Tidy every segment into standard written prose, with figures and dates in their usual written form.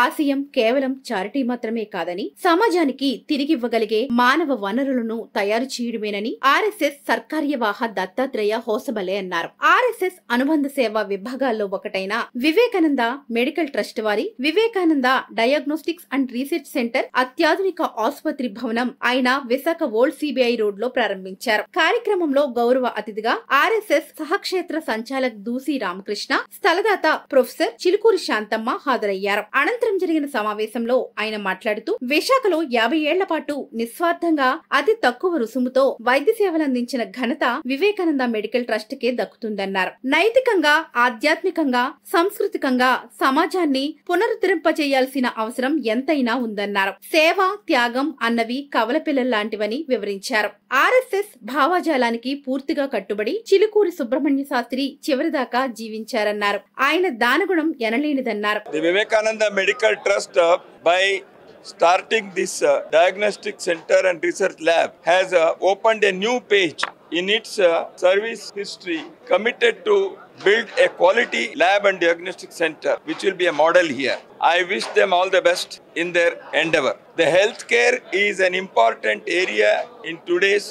ఆశయం కేవలం చారిటీ మాత్రమే కాదని సమాజానికి తిరిగివ్వగలిగే మానవ వనరులను తయారు చేయడమేనని ఆర్ఎస్ఎస్ సర్కార్యవాహ దత్తాత్రేయ హోసబలే అన్నారు. ఆర్ఎస్ఎస్ అనుబంధ సేవా విభాగాల్లో ఒకటైన వివేకానంద మెడికల్ ట్రస్ట్ వారి Vivekananda diagnostics and research centre అత్యాధునిక ఆసుపత్రి భవనం ఆయన విశాఖ ఓల్డ్ సిబిఐ రోడ్ లో ప్రారంభించారు. కార్యక్రమంలో గౌరవ అతిథిగా ఆర్ఎస్ఎస్ సహక్షేత్ర సంచాలక్ దూసి రామకృష్ణ, స్థలదాత ప్రొఫెసర్ చిలుకూరి శాంతమ్మ హాజరయ్యారు. అనంతరం జరిగిన సమావేశంలో ఆయన మాట్లాడుతూ విశాఖలో 50 ఏళ్ల పాటు నిస్వార్థంగా అతి తక్కువ రుసుముతో వైద్య సేవలందించిన ఘనత వివేకానంద మెడికల్ ట్రస్ట్ కే దక్కుతుందన్నారు. నైతికంగా, ఆధ్యాత్మికంగా, సాంస్కృతికంగా సమాజాన్ని పునరుద్ధరింపజేయాల్సిన అవసరం ఎంతైనా ఉందన్నారు. సేవ, త్యాగం అన్నవి కవల పిల్లల్లాంటివని వివరించారు. ఆర్ఎస్ఎస్ భావాజాలానికి పూర్తిగా కట్టుబడి చిలుకూరి సుబ్రహ్మణ్య శాస్త్రి చివరిదాకా జీవించారన్నారు. ఆయన దానగుణం ఎనలేనిదన్నారు. The Vivekananda Medical Trust by starting this diagnostic center and research lab has opened a new page in its service history, committed to build a quality lab and diagnostic center which will be a model here. I wish them all the best in their endeavor. The healthcare is an important area in today's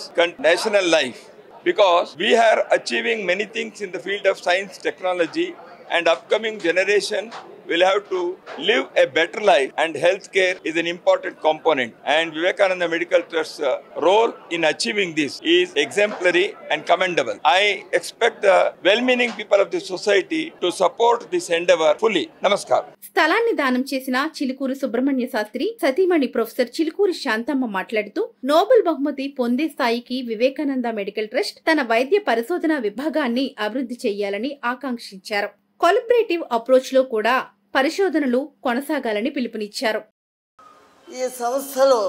national life because we are achieving many things in the field of science, technology, and upcoming generation will have to live a better life, and healthcare is an important component, and Vivekananda Medical Trust's role in achieving this is exemplary and commendable. I expect the well-meaning people of the society to support this endeavor fully. Namaskar. స్థలాన్ని దానం చేసిన చిలుకూరి సుబ్రహ్మణ్య శాస్త్రి సతీమణి professor Chilukuri Shantamma మాట్లాడుతూ Nobel బహుమతి పొందే స్థాయికి Vivekananda medical trust తన వైద్య పరిశోధన విభాగాన్ని అభివృద్ధి చేయాలని ఆకాంక్షించారు. కొలాబరేటివ్ అప్రోచ్ లో కూడా పరిశోధనలు కొనసాగాలని పిలుపునిచ్చారు. ఈ సంస్థలో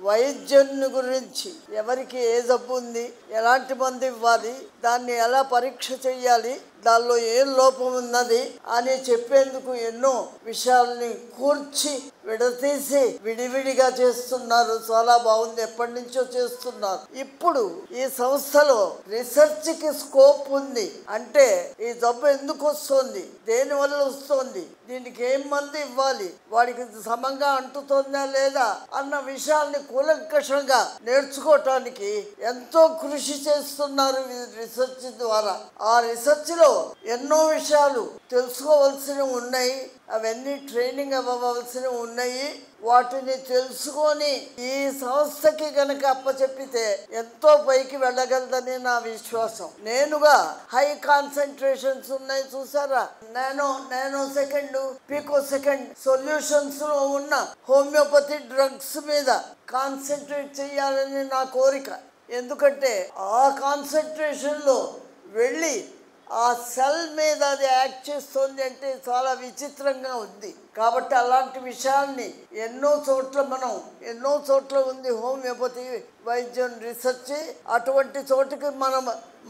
వైద్యం గురించి ఎవరికి ఏ జబ్బు ఉంది, ఎలాంటి మందు ఇవ్వాలి, దాన్ని ఎలా పరీక్ష చేయాలి, దానిలో ఏం లోపం ఉన్నది అని చెప్పేందుకు ఎన్నో విషయాల్ని కూర్చి విడతీసి విడివిడిగా చేస్తున్నారు. చాలా బాగుంది, ఎప్పటి నుంచో చేస్తున్నారు. ఇప్పుడు ఈ సంస్థలో రీసెర్చ్ కి స్కోప్ ఉంది. అంటే ఈ జబ్బు ఎందుకు వస్తుంది, దేని వల్ల వస్తుంది, దీనికి ఏం మందు ఇవ్వాలి, వాడికి సమంగా అంటుతుందా లేదా అన్న విషయాల్ని కూలంకషంగా నేర్చుకోవటానికి ఎంతో కృషి చేస్తున్నారు రీసెర్చ్ ద్వారా. ఆ రీసెర్చ్ లో ఎన్నో విషయాలు తెలుసుకోవాల్సినవి ఉన్నాయి, అవన్నీ ట్రైనింగ్ అవ్వవలసినవి ఉన్నాయి. వాటిని తెలుసుకొని ఈ సంస్థకి గనక అప్పచెప్పితే ఎంతో పైకి వెళ్ళగలదని నా విశ్వాసం. నేనుగా హై కాన్సన్ట్రేషన్స్ ఉన్నాయి చూసారా, nano second, pico second solutions లో ఉన్న హోమియోపతి డ్రగ్స్ మీద కాన్సన్ట్రేట్ చేయాలని నా కోరిక. ఎందుకంటే ఆ కాన్సన్ట్రేషన్ లో వెళ్ళి ఆ సెల్ మీద అది యాక్ట్ చేస్తుంది అంటే చాలా విచిత్రంగా ఉంది. కాబట్టి అలాంటి విషయాల్ని ఎన్నో చోట్ల ఉంది హోమియోపతి వైద్యం రీసెర్చ్. అటువంటి చోటుకి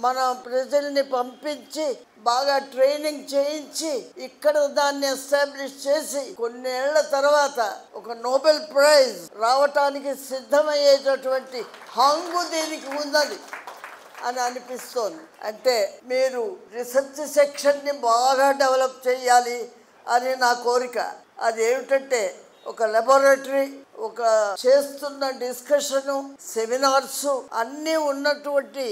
మన ప్రజల్ని పంపించి బాగా ట్రైనింగ్ చేయించి ఇక్కడ దాన్ని ఎస్టాబ్లిష్ చేసి కొన్నేళ్ల తర్వాత ఒక నోబెల్ ప్రైజ్ రావటానికి సిద్ధమయ్యేటటువంటి హంగు దీనికి ఉన్నది అని అనిపిస్తోంది. అంటే మీరు రీసెర్చ్ సెక్షన్ని బాగా డెవలప్ చేయాలి అని నా కోరిక. అదేమిటంటే ఒక లెబొరేటరీ, ఒక చేస్తున్న డిస్కషను, సెమినార్స్ అన్నీ ఉన్నటువంటి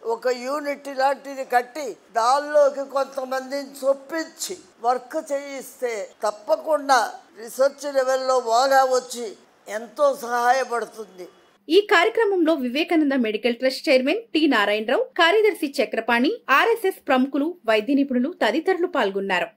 ఒక యూనిట్ లాంటిది కట్టి దానిలోకి కొంతమందిని చొప్పించి వర్క్ చేయిస్తే తప్పకుండా రీసెర్చ్ లెవెల్లో బాగా వచ్చి ఎంతో సహాయపడుతుంది. ఈ కార్యక్రమంలో Vivekananda medical trust chairman T Narayanarao, కార్యదర్శి చక్రపాణి, ఆర్ఎస్ఎస్ ప్రముఖులు, వైద్య నిపుణులు తదితరులు పాల్గొన్నారు.